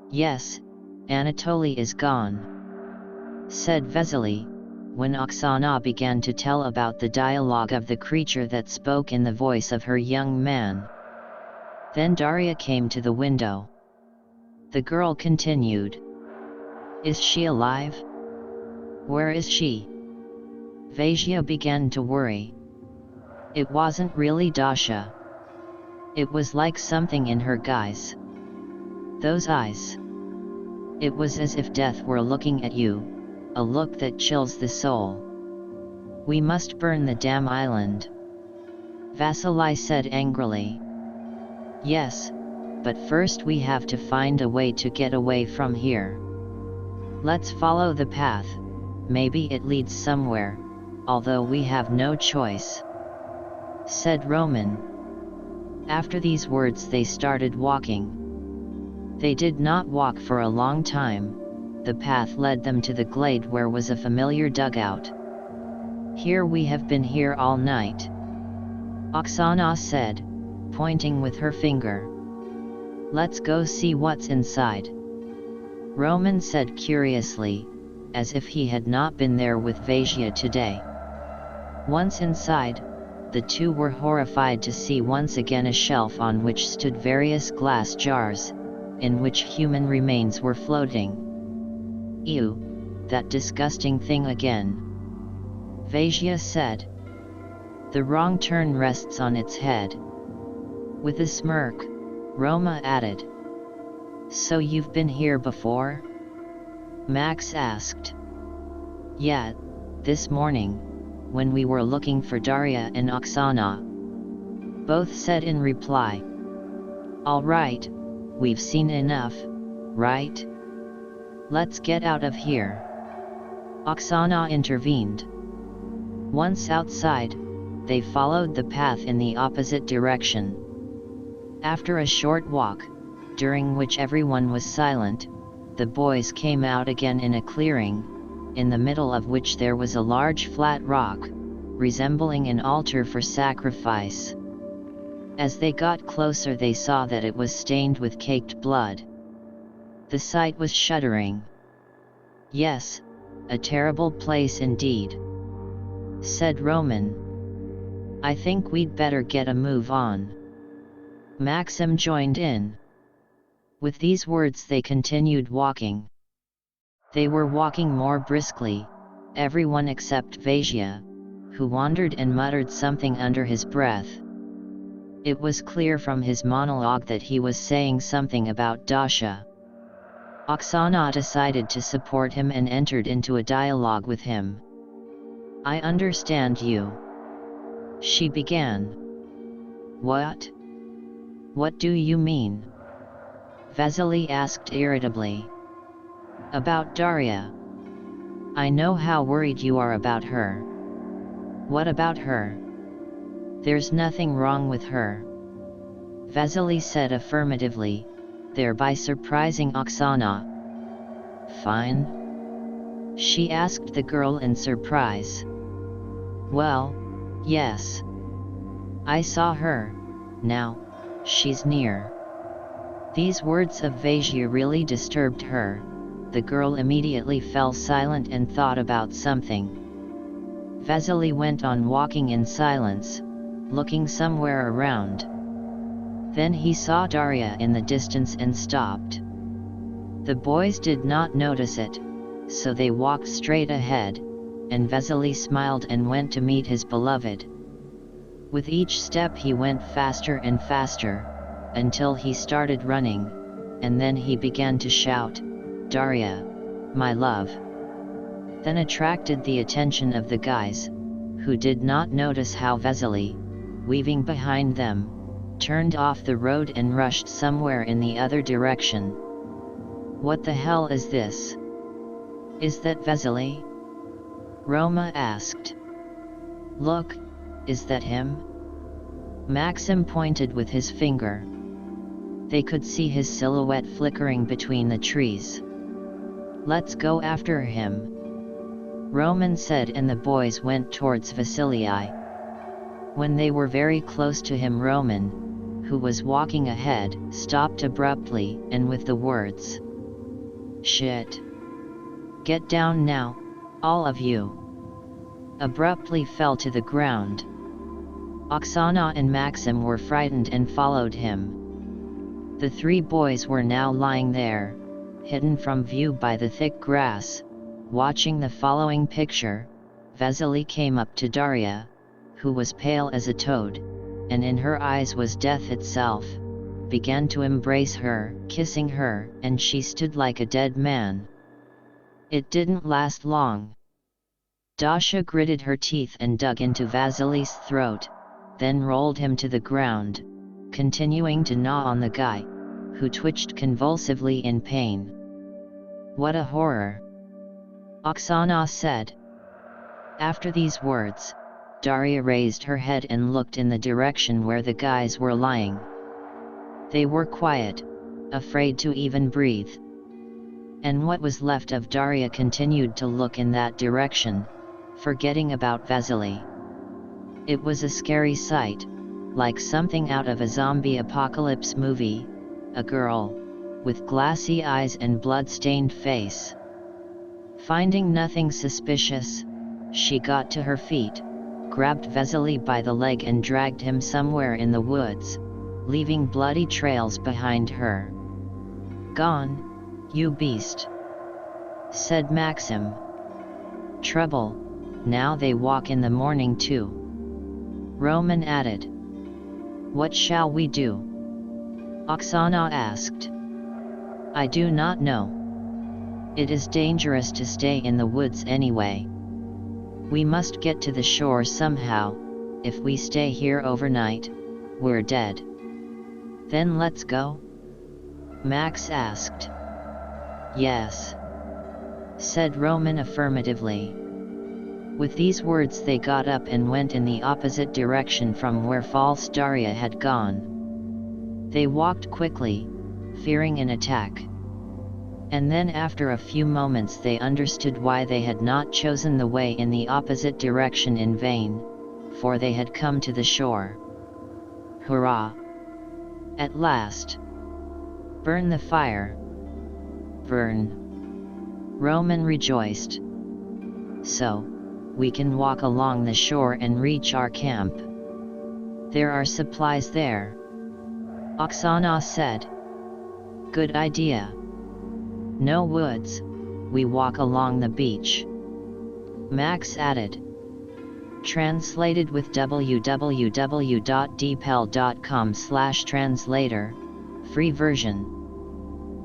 Yes, Anatoly is gone, said Vesely, when Oksana began to tell about the dialogue of the creature that spoke in the voice of her young man. Then Daria came to the window. The girl continued. Is she alive? Where is she? Vasia began to worry. It wasn't really Dasha. It was like something in her guise. Those eyes. It was as if death were looking at you, a look that chills the soul. We must burn the damn island, Vasily said angrily. Yes, but first we have to find a way to get away from here. Let's follow the path, maybe it leads somewhere, although we have no choice, said Roman. After these words they started walking. They did not walk for a long time. The path led them to the glade where was a familiar dugout. Here we have been here all night, Oksana said, pointing with her finger. Let's go see what's inside, Roman said curiously, as if he had not been there with Vasia today. Once inside, the two were horrified to see once again a shelf on which stood various glass jars, in which human remains were floating. Ew, that disgusting thing again, Vasia said. The wrong turn rests on its head. With a smirk, Roma added. So you've been here before? Max asked. Yeah, this morning, when we were looking for Daria and Oksana, both said in reply. All right, we've seen enough, right? Let's get out of here, Oksana intervened. Once outside, they followed the path in the opposite direction. After a short walk, during which everyone was silent, the boys came out again in a clearing, in the middle of which there was a large flat rock, resembling an altar for sacrifice. As they got closer they saw that it was stained with caked blood. The sight was shuddering. Yes, a terrible place indeed, said Roman. I think we'd better get a move on, Maxim joined in. With these words they continued walking. They were walking more briskly, everyone except Vasia, who wandered and muttered something under his breath. It was clear from his monologue that he was saying something about Dasha. Oksana decided to support him and entered into a dialogue with him. I understand you, she began. What? What do you mean? Vasily asked irritably. About Daria. I know how worried you are about her. What about her? There's nothing wrong with her, Vasily said affirmatively, thereby surprising Oksana. Fine? She asked the girl in surprise. Well, yes. I saw her, now, she's near. These words of Vasia really disturbed her. The girl immediately fell silent and thought about something. Vasily went on walking in silence, looking somewhere around. Then he saw Daria in the distance and stopped. The boys did not notice it, so they walked straight ahead, and Vasily smiled and went to meet his beloved. With each step he went faster and faster, until he started running, and then he began to shout, Daria, my love. Then attracted the attention of the guys, who did not notice how Vasily, weaving behind them, turned off the road and rushed somewhere in the other direction. What the hell is this? Is that Vasily? Roma asked. Look, is that him? Maxim pointed with his finger. They could see his silhouette flickering between the trees. Let's go after him, Roman said, and the boys went towards Vasily. When they were very close to him, Roman, who was walking ahead, stopped abruptly, and with the words, Shit. Get down now, all of you. Abruptly fell to the ground. Oksana and Maxim were frightened and followed him. The three boys were now lying there, hidden from view by the thick grass. Watching the following picture, Vasily came up to Daria, who was pale as a toad, and in her eyes was death itself, began to embrace her, kissing her, and she stood like a dead man. It didn't last long. Dasha gritted her teeth and dug into Vasily's throat, then rolled him to the ground, continuing to gnaw on the guy, who twitched convulsively in pain. What a horror! Oksana said. After these words, Daria raised her head and looked in the direction where the guys were lying. They were quiet, afraid to even breathe. And what was left of Daria continued to look in that direction, forgetting about Vasily. It was a scary sight, like something out of a zombie apocalypse movie, a girl, with glassy eyes and blood-stained face. Finding nothing suspicious, she got to her feet, grabbed Vasily by the leg and dragged him somewhere in the woods, leaving bloody trails behind her. "Gone, you beast," said Maxim. "Trouble, now they walk in the morning too," Roman added. "What shall we do?" Oksana asked. "I do not know. It is dangerous to stay in the woods anyway. We must get to the shore somehow. If we stay here overnight, we're dead." "Then let's go?" Max asked. "Yes," said Roman affirmatively. With these words they got up and went in the opposite direction from where false Daria had gone. They walked quickly, fearing an attack. And then after a few moments they understood why they had not chosen the way in the opposite direction in vain, for they had come to the shore. Hurrah! At last! Burn the fire! Burn! Roman rejoiced. So, we can walk along the shore and reach our camp. There are supplies there, Oksana said. Good idea. No woods, we walk along the beach, Max added. Translated with www.dpel.com/translator, free version.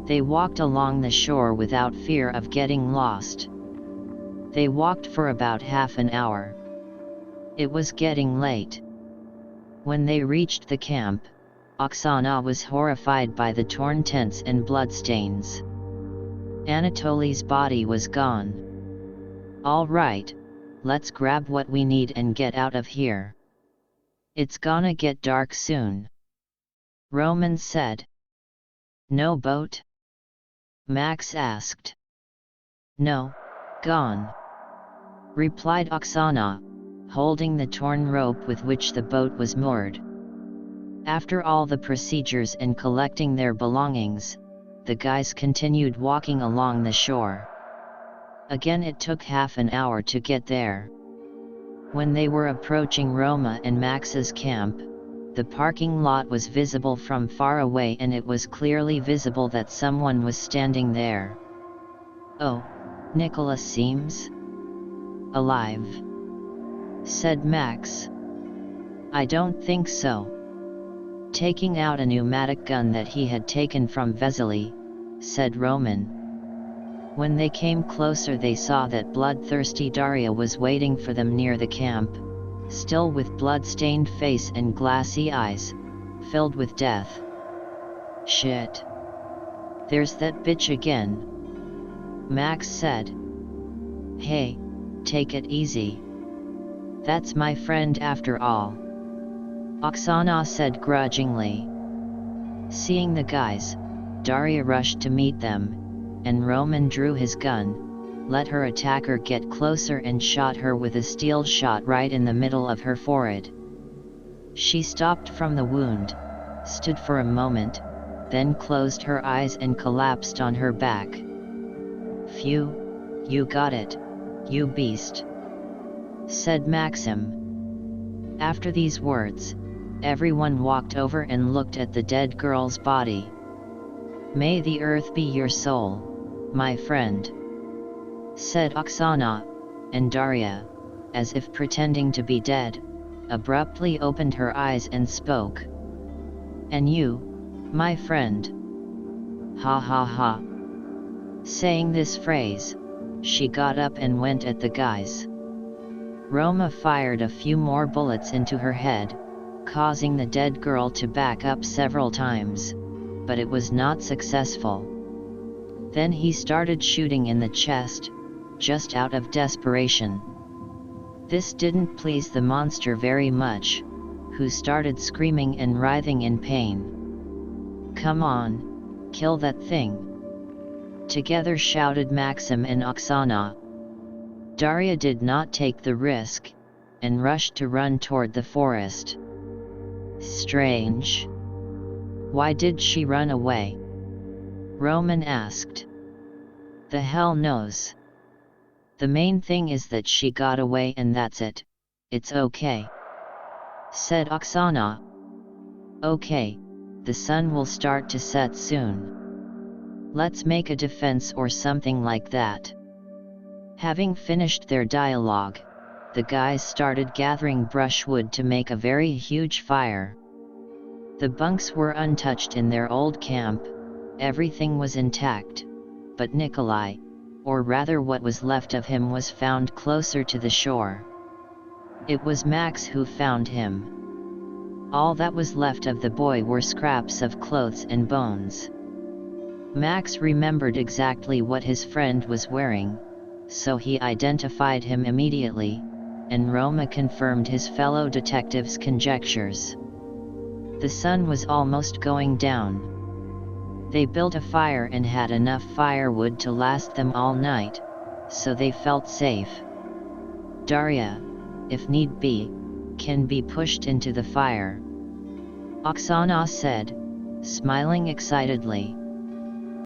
They walked along the shore without fear of getting lost. They walked for about half an hour. It was getting late. When they reached the camp, Oksana was horrified by the torn tents and bloodstains. Anatoly's body was gone. "All right, let's grab what we need and get out of here. It's gonna get dark soon," Roman said. "No boat?" Max asked. "No, gone," replied Oksana, holding the torn rope with which the boat was moored. After all the procedures and collecting their belongings, the guys continued walking along the shore. Again it took half an hour to get there. When they were approaching Roma and Max's camp, the parking lot was visible from far away and it was clearly visible that someone was standing there. "Oh, Nicholas seems alive," said Max. "I don't think so." Taking out a pneumatic gun that he had taken from Vasily, said Roman. When they came closer they saw that bloodthirsty Daria was waiting for them near the camp, still with blood-stained face and glassy eyes, filled with death. "Shit! There's that bitch again," Max said. "Hey, take it easy. That's my friend after all," Oksana said grudgingly. Seeing the guys, Daria rushed to meet them, and Roman drew his gun, let her attacker get closer and shot her with a steel shot right in the middle of her forehead. She stopped from the wound, stood for a moment, then closed her eyes and collapsed on her back. "Phew, you got it, you beast," said Maxim. After these words, everyone walked over and looked at the dead girl's body. "May the earth be your soul, my friend," said Oksana, and Daria, as if pretending to be dead, abruptly opened her eyes and spoke. "And you, my friend?" Ha ha ha. Saying this phrase, she got up and went at the guys. Roma fired a few more bullets into her head, causing the dead girl to back up several times, but it was not successful. Then he started shooting in the chest, just out of desperation. This didn't please the monster very much, who started screaming and writhing in pain. "Come on, kill that thing!" together shouted Maxim and Oksana. Daria did not take the risk, and rushed to run toward the forest. "Strange. Why did she run away?" Roman asked. "The hell knows. The main thing is that she got away and that's it. It's okay," said Oksana. "Okay, the sun will start to set soon. Let's make a defense or something like that." Having finished their dialogue, the guys started gathering brushwood to make a very huge fire. The bunks were untouched in their old camp, everything was intact, but Nikolai, or rather what was left of him, was found closer to the shore. It was Max who found him. All that was left of the boy were scraps of clothes and bones. Max remembered exactly what his friend was wearing, so he identified him immediately, and Roma confirmed his fellow detectives' conjectures. The sun was almost going down. They built a fire and had enough firewood to last them all night, so they felt safe. Daria, if need be, can be pushed into the fire, Oksana said, smiling excitedly.